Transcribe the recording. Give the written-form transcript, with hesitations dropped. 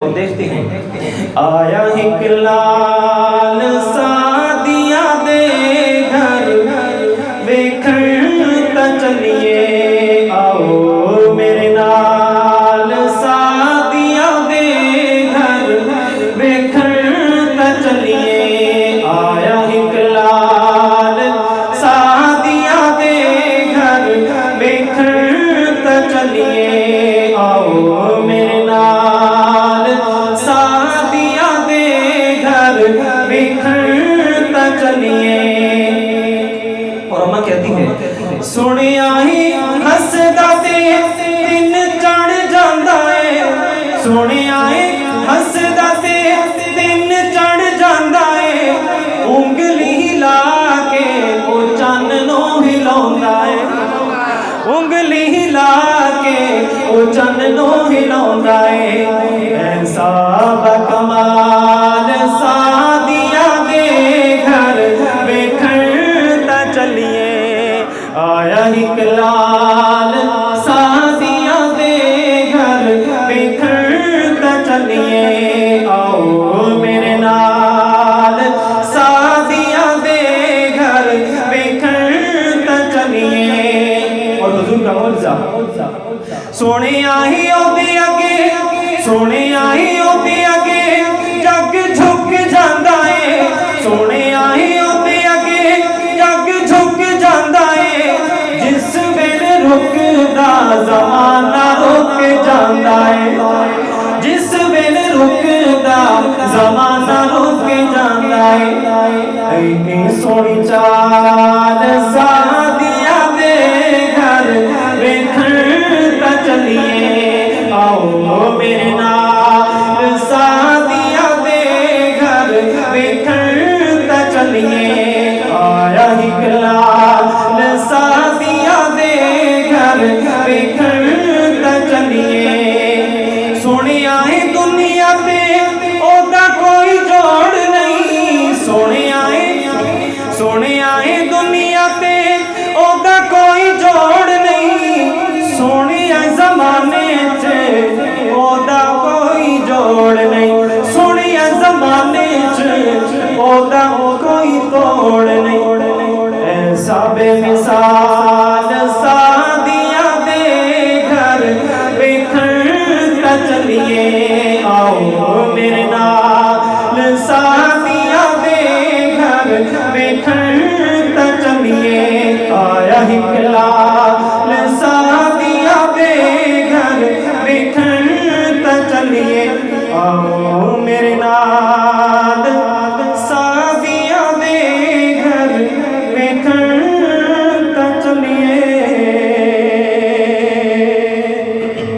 देखते हैं आया एक लाल सादिया दे घर वेखण ता चलिए आओ मेरे नाल सादिया दे घर वेखण ता चलिए आया एक लाल सादिया दे घर वेखण ता चलिए आओ मेरे नाल सादिया दे घर वेखण ता चलिए। और अम्मा कहती है सुनिया ही हसदा ते दिन चढ़ जांदा है, सुनिया ही हसदा ते दिन चढ़ जांदा है, उंगली हिला के वो चन्न नो हिलाउंदा है, उंगली हिला के वो चन्न नो हिलाउंदा है। ऐसा बकमाल सादिया दे घर वेखण ता चलिए आया एक लाल सादिया दे घर वेखण ता चलिए आओ मेरे नाल सादिया दे घर वेखण ता चलिए। और हुजूर का मौजज़ा सोने आई ओदे अगे, सोने आई ओदे अगे जग झुक जांदा है, सोने आई ओदे अगे जग झुक जांदा है, जिस वेले रुकदा ज़माना रुक जांदा है, जिस वेले रुकदा ज़माना रुक जांदा है। इतनी सोनी चाल सादिया दे घर वेखण ता चलिए आओ मेरे नाल सादिया दे घर वेखण ता चलिए आया एक लाल सादिया दे घर वेखण ता चलिए। सुनिया है दुनिया पे ओदा कोई जोड़ नहीं, सुनिया है दुनिया पे ओदा कोई जोड़ नहीं, सोनिया ज़माने च ओदा कोई जोड़ नहीं, सोनिया ज़माने च ओदा कोई तोड़ नहीं। ऐसा बेमिसाल सादिया दे घर वेखण ता चलिए आओ मेरे नाल सादिया दे घर वेखण ता चलिए आया एक लाल सादिया दे घर वेखण ता चलिए आओ।